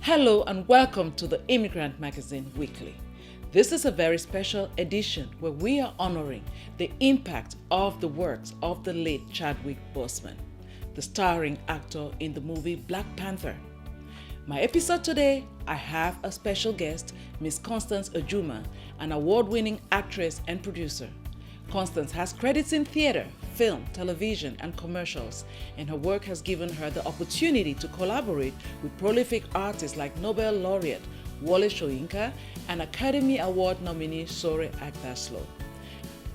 Hello and welcome to the Immigrant Magazine Weekly. This is a very special edition where we are honoring the impact of the works of the late Chadwick Boseman, the starring actor in the movie Black Panther. My episode today, I have a special guest, Miss Constance Ejuma, an award-winning actress and producer. Constance has credits in theater, film, television, and commercials, and her work has given her the opportunity to collaborate with prolific artists like Nobel laureate Wole Soyinka and Academy Award nominee Sore Agdaslo.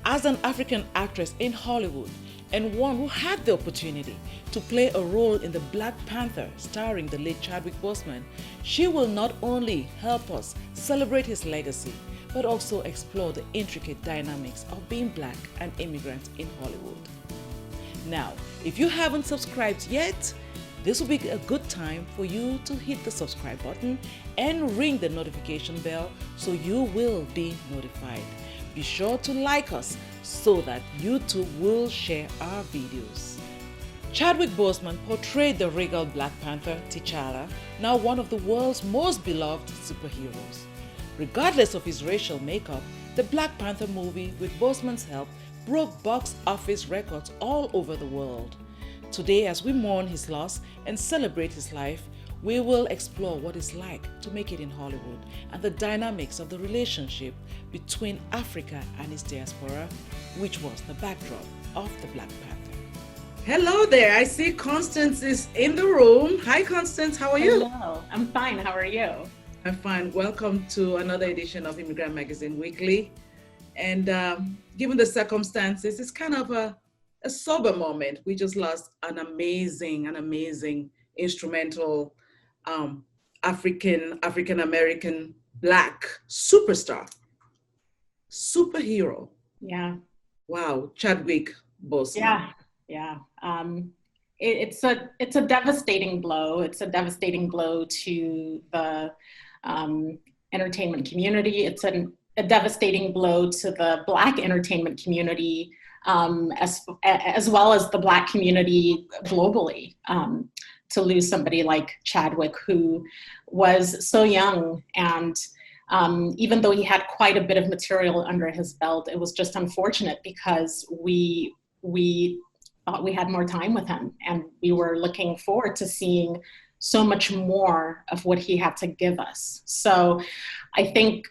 As an African actress in Hollywood and one who had the opportunity to play a role in the Black Panther starring the late Chadwick Boseman, she will not only help us celebrate his legacy, but also explore the intricate dynamics of being Black and immigrant in Hollywood. Now, if you haven't subscribed yet, this will be a good time for you to hit the subscribe button and ring the notification bell so you will be notified. Be sure to like us so that YouTube will share our videos. Chadwick Boseman portrayed the regal Black Panther, T'Challa, now one of the world's most beloved superheroes. Regardless of his racial makeup, the Black Panther movie, with Boseman's help, broke box office records all over the world. Today, as we mourn his loss and celebrate his life, we will explore what it's like to make it in Hollywood and the dynamics of the relationship between Africa and its diaspora, which was the backdrop of the Black Panther. Hello there, I see Constance is in the room. Hi Constance, how are you? Hello, I'm fine, how are you? I'm fine. Welcome to another edition of Immigrant Magazine Weekly. And given the circumstances, it's kind of a sober moment. We just lost an amazing instrumental African-American Black superstar, superhero. Yeah. Wow, Chadwick Boseman. Yeah. It's a devastating blow. It's a devastating blow to the entertainment community. It's a devastating blow to the Black entertainment community, as well as the Black community globally. To lose somebody like Chadwick, who was so young, and even though he had quite a bit of material under his belt, it was just unfortunate because we thought we had more time with him, and we were looking forward to seeing so much more of what he had to give us. So I think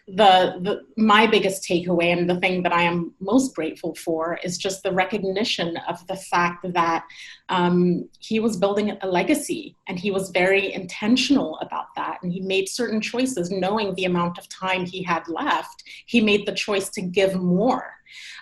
my biggest takeaway, and the thing that I am most grateful for, is just the recognition of the fact that he was building a legacy, and he was very intentional about that. And he made certain choices, knowing the amount of time he had left. He made the choice to give more,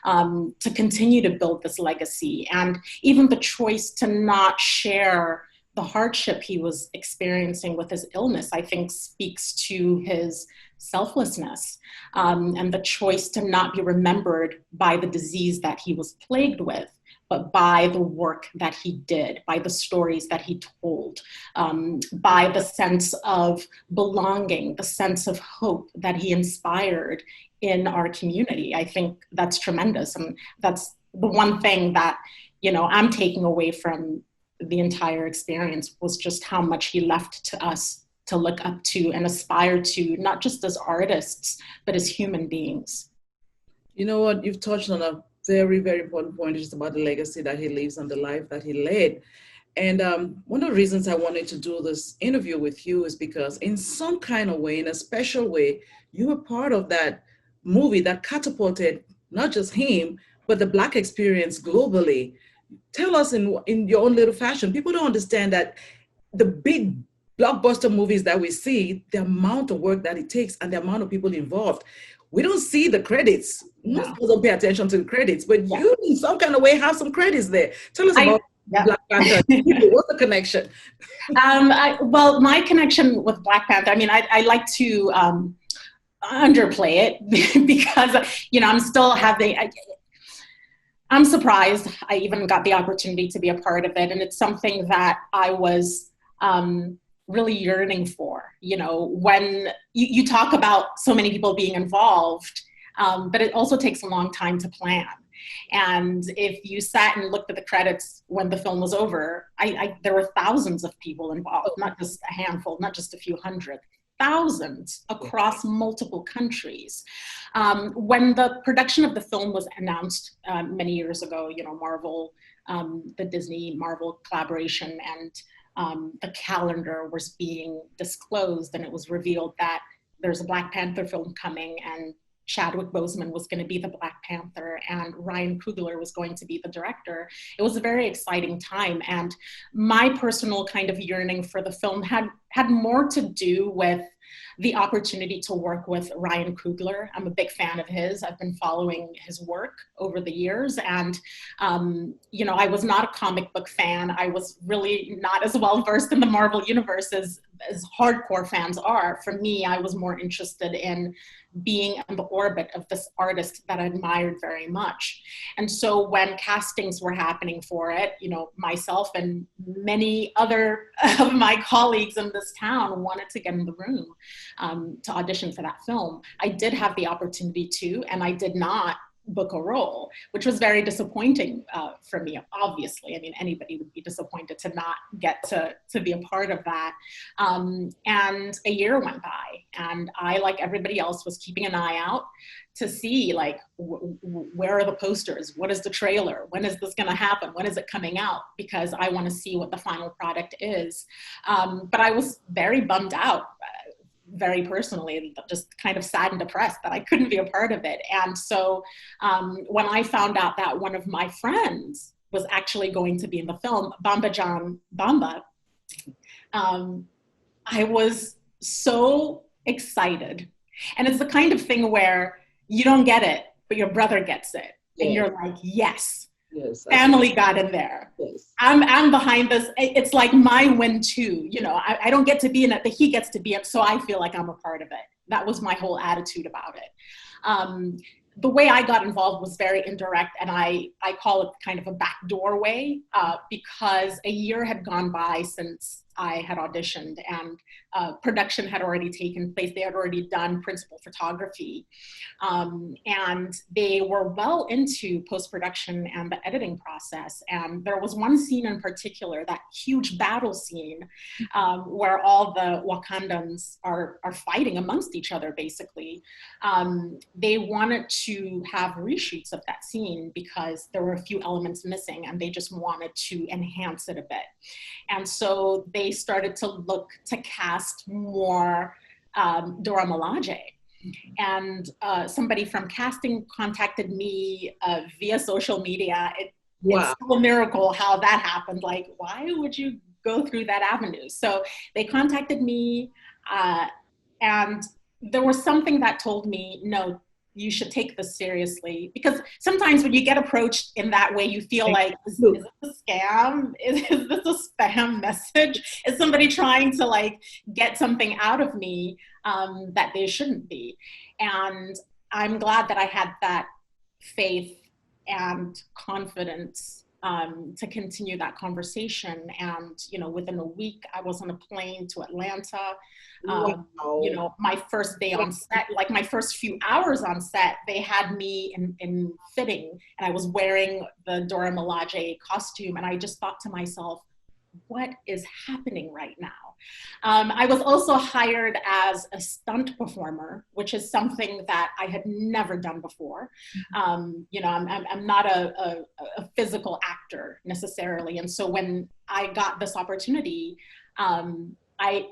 to continue to build this legacy, and even the choice to not share the hardship he was experiencing with his illness, I think speaks to his selflessness, and the choice to not be remembered by the disease that he was plagued with, but by the work that he did, by the stories that he told, by the sense of belonging, the sense of hope that he inspired in our community. I think that's tremendous. And that's the one thing that, I'm taking away from the entire experience, was just how much he left to us to look up to and aspire to, not just as artists, but as human beings. You know what? You've touched on a very, very important point, just about the legacy that he leaves and the life that he led. And one of the reasons I wanted to do this interview with you is because in some kind of way, in a special way, you were part of that movie that catapulted not just him, but the Black experience globally. Tell us in your own little fashion. People don't understand that the big blockbuster movies that we see, the amount of work that it takes and the amount of people involved. We don't see the credits. Most people don't pay attention to the credits, but you in some kind of way have some credits there. Tell us about Black Panther. What's the connection? Well, my connection with Black Panther, I like to underplay it because, I'm still having... I'm surprised I even got the opportunity to be a part of it. And it's something that I was really yearning for. When you talk about so many people being involved, but it also takes a long time to plan. And if you sat and looked at the credits when the film was over, there were thousands of people involved, not just a handful, not just a few hundred, thousands across multiple countries. When the production of the film was announced many years ago, you know, Marvel, the Disney Marvel collaboration, and the calendar was being disclosed, and it was revealed that there's a Black Panther film coming, and Chadwick Boseman was going to be the Black Panther, and Ryan Coogler was going to be the director. It was a very exciting time, and my personal kind of yearning for the film had more to do with the opportunity to work with Ryan Coogler. I'm a big fan of his. I've been following his work over the years, and you know, I was not a comic book fan. I was really not as well versed in the Marvel universe as hardcore fans are. For me, I was more interested in being in the orbit of this artist that I admired very much. And so when castings were happening for it, you know, myself and many other of my colleagues in this town wanted to get in the room to audition for that film. I did have the opportunity to, and I did not book a role, which was very disappointing for me, obviously. I mean, anybody would be disappointed to not get to be a part of that. And a year went by, and I, like everybody else, was keeping an eye out to see, like, where are the posters? What is the trailer? When is this gonna happen? When is it coming out? Because I wanna see what the final product is. But I was very bummed out, very personally, just kind of sad and depressed that I couldn't be a part of it. And so when I found out that one of my friends was actually going to be in the film, Bamba John Bamba, I was so excited. And it's the kind of thing where you don't get it, but your brother gets it. Yeah. And you're like, yes. Yes, family got in there. Yes. I'm behind this. It's like my win too. You know, I don't get to be in it, but he gets to be it. So I feel like I'm a part of it. That was my whole attitude about it. The way I got involved was very indirect, and I call it kind of a backdoor way, because a year had gone by since I had auditioned, and production had already taken place. They had already done principal photography, and they were well into post-production and the editing process. And there was one scene in particular, that huge battle scene, where all the Wakandans are fighting amongst each other, basically. They wanted to have reshoots of that scene because there were a few elements missing, and they just wanted to enhance it a bit. And so they started to look to cast more Dora Milaje. And somebody from casting contacted me via social media. Wow. It's still a miracle how that happened. Like, why would you go through that avenue? So they contacted me, and there was something that told me, no, you should take this seriously. Because sometimes when you get approached in that way, you feel like, is this a scam? Is this a spam message? Is somebody trying to, like, get something out of me that they shouldn't be? And I'm glad that I had that faith and confidence to continue that conversation. And, you know, within a week, I was on a plane to Atlanta. Wow. You know, my first day on set, like my first few hours on set, they had me in fitting, and I was wearing the Dora Milaje costume. And I just thought to myself, what is happening right now? I was also hired as a stunt performer, which is something that I had never done before. You know, I'm not a physical actor necessarily. And so when I got this opportunity, I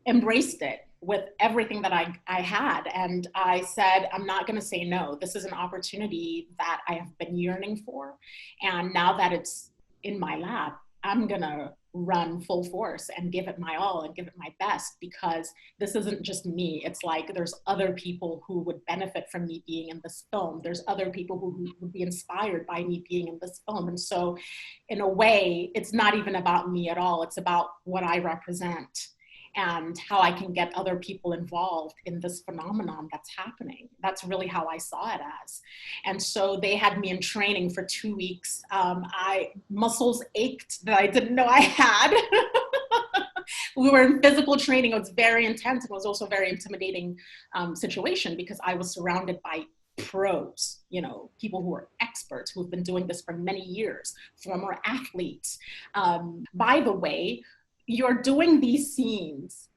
embraced it with everything that I had. And I said, I'm not going to say no. This is an opportunity that I have been yearning for. And now that it's in my lap, I'm going to run full force and give it my all and give it my best, because this isn't just me. It's like there's other people who would benefit from me being in this film. There's other people who would be inspired by me being in this film. And so in a way, it's not even about me at all. It's about what I represent and how I can get other people involved in this phenomenon that's happening. That's really how I saw it as. And so they had me in training for 2 weeks. Muscles ached that I didn't know I had. We were in physical training. It was very intense. It was also a very intimidating situation because I was surrounded by pros, people who are experts, who've been doing this for many years, former athletes. By the way, you're doing these scenes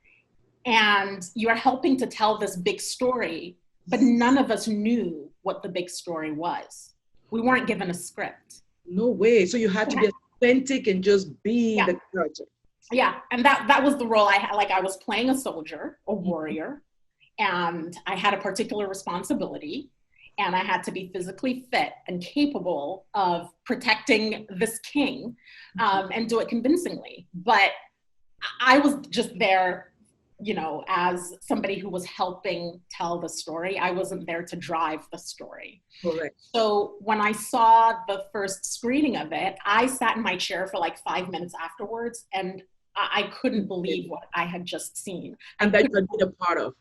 and you're helping to tell this big story, but none of us knew what the big story was. We weren't given a script. No way. So you had to be authentic and just be the character. Yeah, and that was the role I had. Like, I was playing a soldier, a warrior, and I had a particular responsibility, and I had to be physically fit and capable of protecting this king, and do it convincingly. But I was just there, as somebody who was helping tell the story. I wasn't there to drive the story. Correct. So when I saw the first screening of it, I sat in my chair for like 5 minutes afterwards, and I couldn't believe what I had just seen. And that you had been a part of.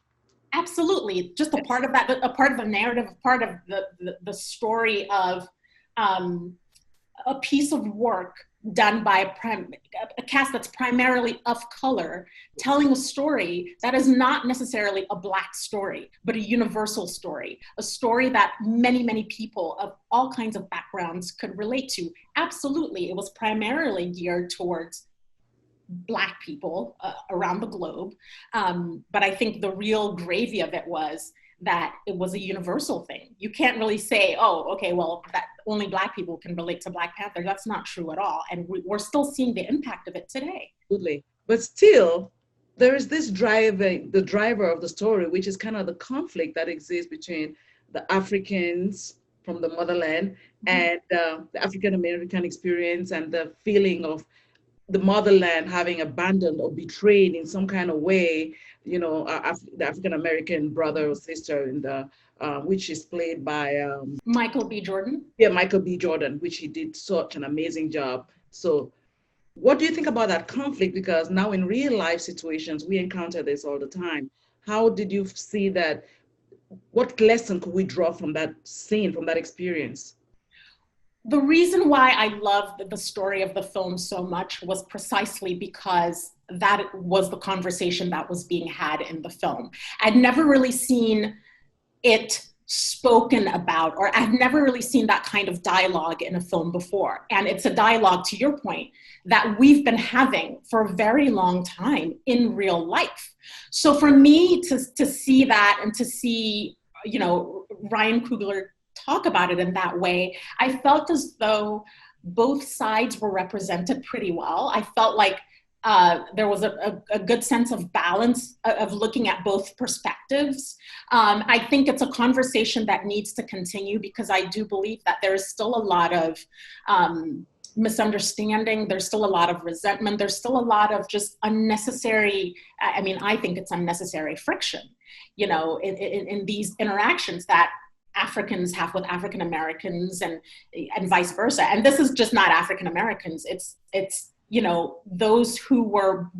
Absolutely. Just a part of that, a part of the narrative, a part of the story of a piece of work done by a cast that's primarily of color, telling a story that is not necessarily a Black story, but a universal story, a story that many, many people of all kinds of backgrounds could relate to. Absolutely, it was primarily geared towards Black people around the globe. But I think the real gravy of it was that it was a universal thing. You can't really say, oh, okay, well, that only Black people can relate to Black Panther. That's not true at all. And we're still seeing the impact of it today. Absolutely. But still, there is this the driver of the story, which is kind of the conflict that exists between the Africans from the motherland and the African American experience, and the feeling of the motherland having abandoned or betrayed in some kind of way, the African American brother or sister in the which is played by Michael B. Jordan. Yeah, Michael B. Jordan, which he did such an amazing job. So what do you think about that conflict? Because now in real life situations, we encounter this all the time. How did you see that? What lesson could we draw from that scene, from that experience? The reason why I loved the story of the film so much was precisely because that was the conversation that was being had in the film. I'd never really seen it spoken about, or I've never really seen that kind of dialogue in a film before. And it's a dialogue, to your point, that we've been having for a very long time in real life. So for me to see that, and to see, Ryan Coogler talk about it in that way, I felt as though both sides were represented pretty well. I felt like there was a good sense of balance of looking at both perspectives. I think it's a conversation that needs to continue, because I do believe that there is still a lot of misunderstanding. There's still a lot of resentment. There's still a lot of just unnecessary, I think it's unnecessary friction, in these interactions that Africans have with African Americans, and vice versa. And this is just not African Americans. It's those who were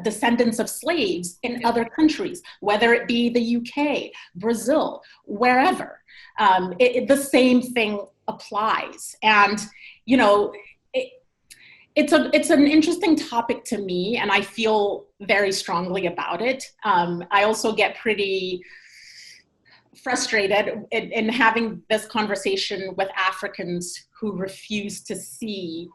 descendants of slaves in other countries, whether it be the UK, Brazil, wherever. The same thing applies. And it's an interesting topic to me, and I feel very strongly about it. I also get pretty frustrated in having this conversation with Africans who refuse to see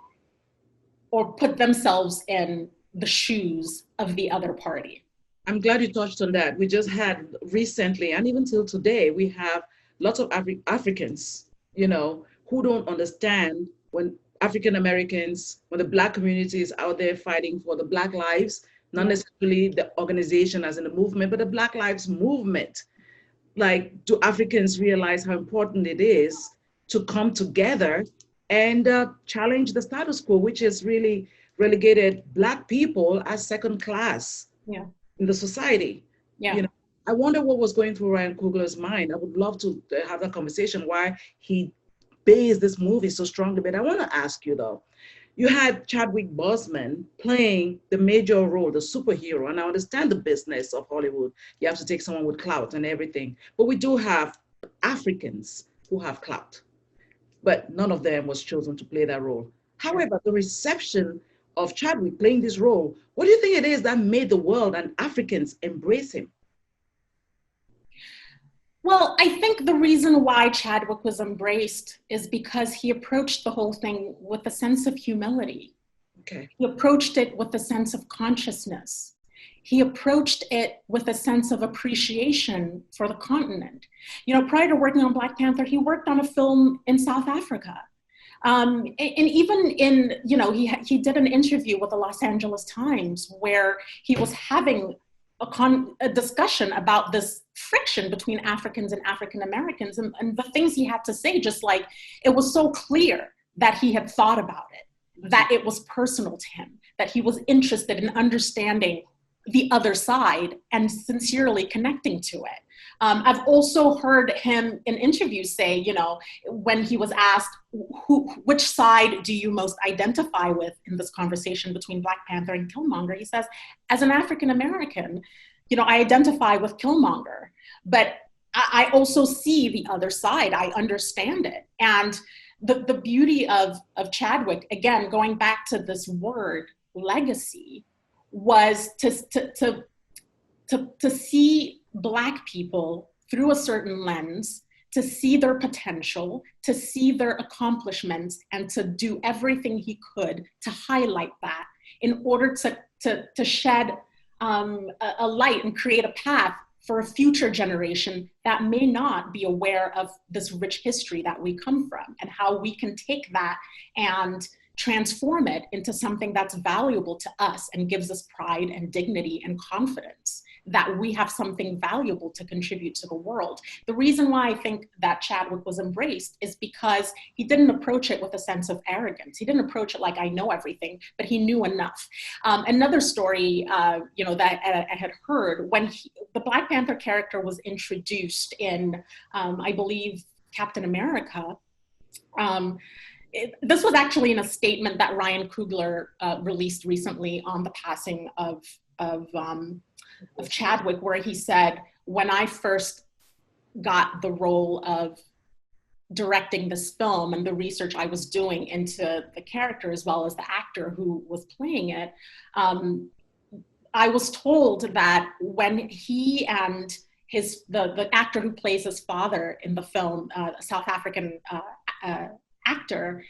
or put themselves in the shoes of the other party. I'm glad you touched on that. We just had recently, and even till today, we have lots of Africans, who don't understand when African Americans, when the Black community is out there fighting for the Black lives, not necessarily the organization as in a movement, but the Black Lives Movement. Like, do Africans realize how important it is to come together and challenge the status quo, which has really relegated Black people as second class in the society? I wonder what was going through Ryan Coogler's mind. I would love to have that conversation, why he based this movie so strongly. But I want to ask you though, you had Chadwick Boseman playing the major role, the superhero, and I understand the business of Hollywood. You have to take someone with clout and everything. But we do have Africans who have clout, but none of them was chosen to play that role. However, the reception of Chadwick playing this role, what do you think it is that made the world and Africans embrace him? Well, I think the reason why Chadwick was embraced is because he approached the whole thing with a sense of humility. Okay. He approached it with a sense of consciousness. He approached it with a sense of appreciation for the continent. You know, prior to working on Black Panther, he worked on a film in South Africa. And even in, you know, he did an interview with the Los Angeles Times where he was having a discussion about this friction between Africans and African Americans, and the things he had to say, just like it was so clear that he had thought about it, that it was personal to him, that he was interested in understanding the other side and sincerely connecting to it. I've also heard him in interviews say, you know, when he was asked, which side do you most identify with in this conversation between Black Panther and Killmonger? He says, as an African American, you know, I identify with Killmonger, but I also see the other side. I understand it. And the beauty of Chadwick, again, going back to this word, legacy, was to see Black people through a certain lens, to see their potential, to see their accomplishments, and to do everything he could to highlight that in order to shed a light and create a path for a future generation that may not be aware of this rich history that we come from, and how we can take that and transform it into something that's valuable to us and gives us pride and dignity and confidence that we have something valuable to contribute to the world. The reason why I think that Chadwick was embraced is because he didn't approach it with a sense of arrogance. He didn't approach it like, I know everything, but he knew enough. Another story, you know, that I had heard, when the Black Panther character was introduced in, I believe, Captain America, this was actually in a statement that Ryan Coogler released recently on the passing of Chadwick, where he said, when I first got the role of directing this film and the research I was doing into the character as well as the actor who was playing it, I was told that when he and the actor who plays his father in the film, South African actor,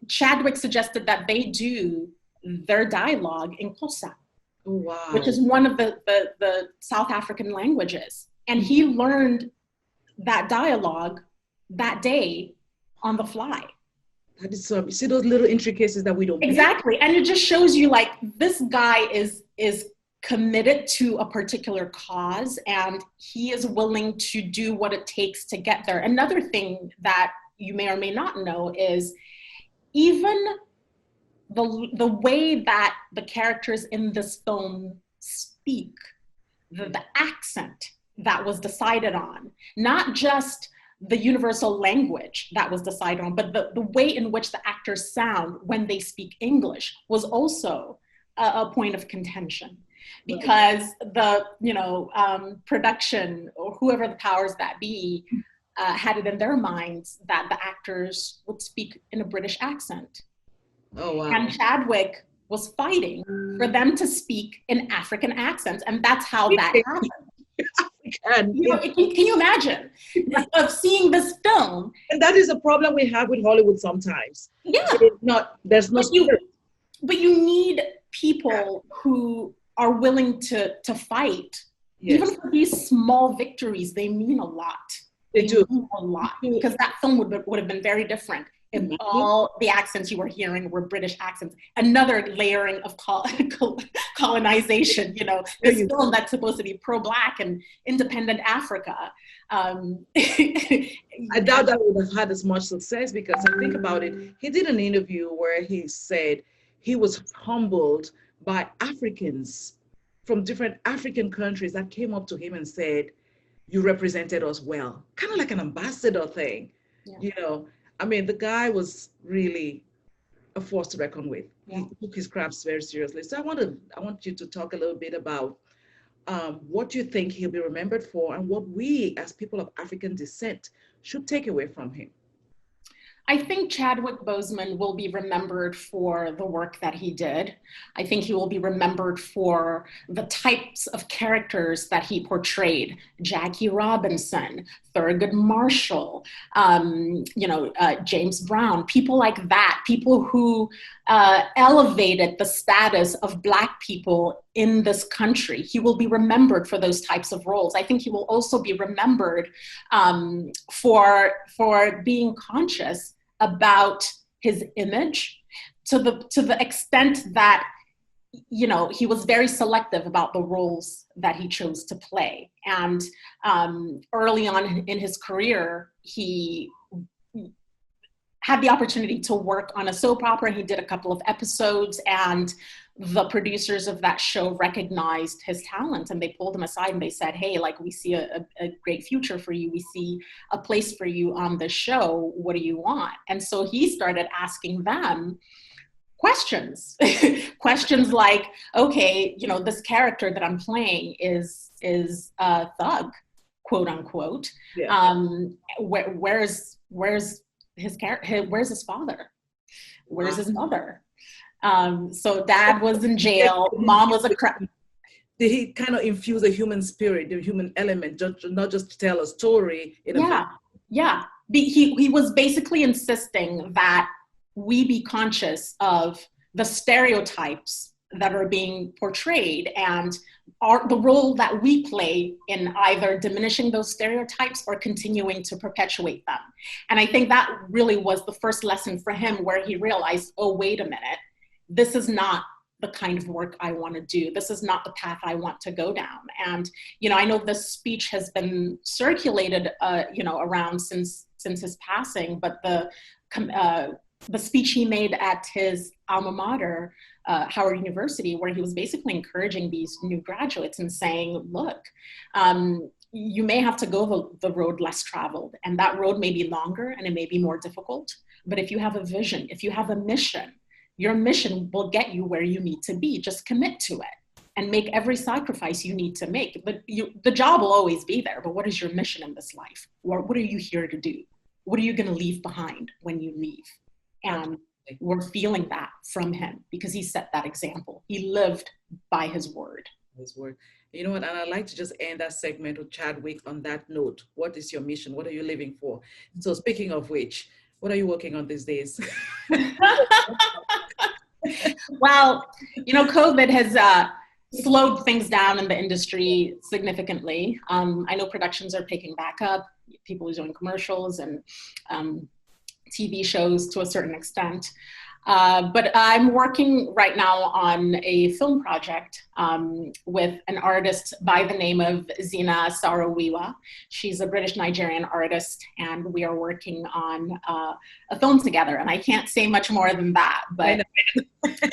Chadwick suggested that they do their dialogue in Xhosa. Oh, wow. Which is one of the South African languages. And he learned that dialogue that day on the fly. That is so, you see those little intricacies that we don't Exactly. And it just shows you, like, this guy is committed to a particular cause, and he is willing to do what it takes to get there. Another thing that you may or may not know is even the way that the characters in this film speak, the accent that was decided on, not just the universal language that was decided on, but the way in which the actors sound when they speak English was also a point of contention, because the production or whoever the powers that be had it in their minds that the actors would speak in a British accent. Oh, wow. And Chadwick was fighting for them to speak in African accents, and that's how that happened. You know, can you imagine of seeing this film? And that is a problem we have with Hollywood sometimes. Yeah, there's no. But you need people who are willing to fight, yes. Even for these small victories. They mean a lot. They do mean a lot, because that film would have been very different if all the accents you were hearing were British accents. Another layering of colonization, you know, this film that's supposed to be pro-Black and independent Africa. I doubt that would have had as much success, because I think about it, he did an interview where he said he was humbled by Africans from different African countries that came up to him and said, you represented us well. Kind of like an ambassador thing, you know. I mean, the guy was really a force to reckon with. Yeah. He took his crafts very seriously. So I want you to talk a little bit about what you think he'll be remembered for, and what we as people of African descent should take away from him. I think Chadwick Boseman will be remembered for the work that he did. I think he will be remembered for the types of characters that he portrayed. Jackie Robinson, Thurgood Marshall, James Brown, people like that, people who elevated the status of Black people in this country. He will be remembered for those types of roles. I think he will also be remembered for being conscious about his image to the extent that, you know, he was very selective about the roles that he chose to play. And early on in his career, he had the opportunity to work on a soap opera. He did a couple of episodes, and the producers of that show recognized his talent, and they pulled him aside and they said, hey, like, we see a great future for you. We see a place for you on the show. What do you want? And so he started asking them questions, questions like, okay, you know, this character that I'm playing is a thug, quote unquote. Yeah. Where's his character? Where's his father? Where's his mother? So dad was in jail, mom was a Did he kind of infuse a human spirit, the human element, not just to tell a story? Yeah. He was basically insisting that we be conscious of the stereotypes that are being portrayed and the role that we play in either diminishing those stereotypes or continuing to perpetuate them. And I think that really was the first lesson for him, where he realized, oh, wait a minute, this is not the kind of work I want to do. This is not the path I want to go down. And, you know, I know this speech has been circulated, around since his passing, but the speech he made at his alma mater, Howard University, where he was basically encouraging these new graduates and saying, look, you may have to go the road less traveled, and that road may be longer and it may be more difficult. But if you have a vision, if you have a mission, your mission will get you where you need to be. Just commit to it and make every sacrifice you need to make. But the job will always be there. But what is your mission in this life? What are you here to do? What are you going to leave behind when you leave? And we're feeling that from him because he set that example. He lived by his word. His word. You know what? And I'd like to just end that segment with Chadwick on that note. What is your mission? What are you living for? So speaking of which, what are you working on these days? Well, you know, COVID has slowed things down in the industry significantly. I know productions are picking back up. People are doing commercials and TV shows to a certain extent. But I'm working right now on a film project with an artist by the name of Zina Sarawiwa. She's a British Nigerian artist, and we are working on a film together. And I can't say much more than that, but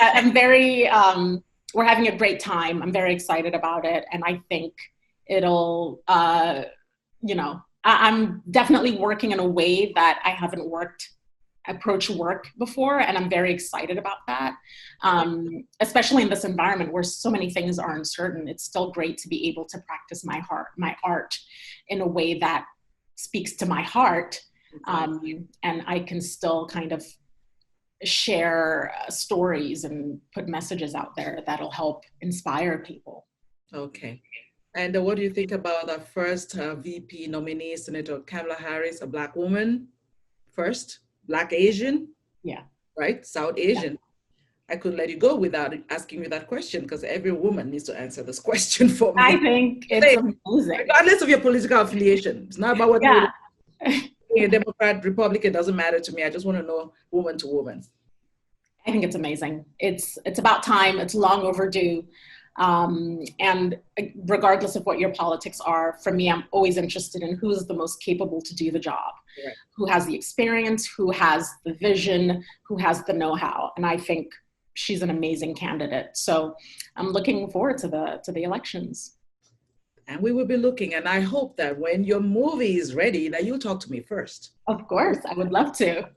I'm very, we're having a great time. I'm very excited about it. And I think it'll, I'm definitely working in a way that I haven't approach work before, and I'm very excited about that. Especially in this environment where so many things are uncertain, it's still great to be able to practice my art in a way that speaks to my heart, and I can still kind of share stories and put messages out there that'll help inspire people. Okay. And what do you think about our first VP nominee, Senator Pamela Harris, a Black woman, first? Black Asian, yeah, right? South Asian. Yeah. I couldn't let you go without asking you that question, because every woman needs to answer this question for me. I think it's amazing. Regardless of your political affiliation. It's not about what you're a Democrat, Republican, doesn't matter to me. I just want to know woman to woman. I think it's amazing. It's about time. It's long overdue. And regardless of what your politics are, for me, I'm always interested in who's the most capable to do the job, right. Who has the experience, who has the vision, who has the know-how. And I think she's an amazing candidate. So I'm looking forward to the elections. And we will be looking, and I hope that when your movie is ready, that you'll talk to me first. Of course, I would love to.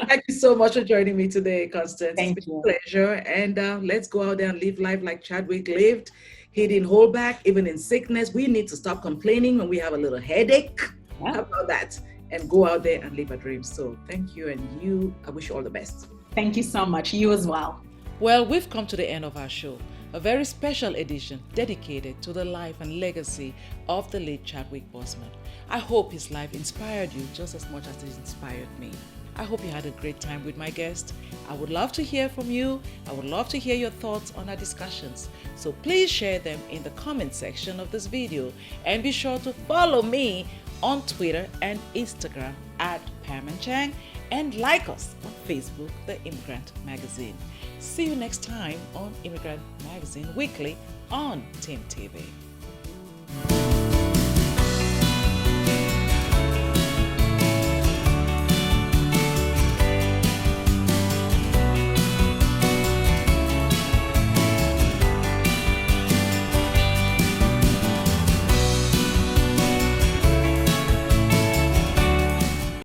Thank you so much for joining me today, Constance. Thank it's you. been a pleasure. And let's go out there and live life like Chadwick lived. He didn't hold back, even in sickness. We need to stop complaining when we have a little headache. Yeah. How about that? and go out there and live a dream. So thank you, and I wish you all the best. Thank you so much. You as well. Well, we've come to the end of our show, a very special edition dedicated to the life and legacy of the late Chadwick Boseman. I hope his life inspired you just as much as it inspired me. I hope you had a great time with my guest. I would love to hear from you. I would love to hear your thoughts on our discussions. So please share them in the comment section of this video, and be sure to follow me on Twitter and Instagram at Anchang, and like us on Facebook, The Immigrant Magazine. See you next time on Immigrant Magazine Weekly on TimTV.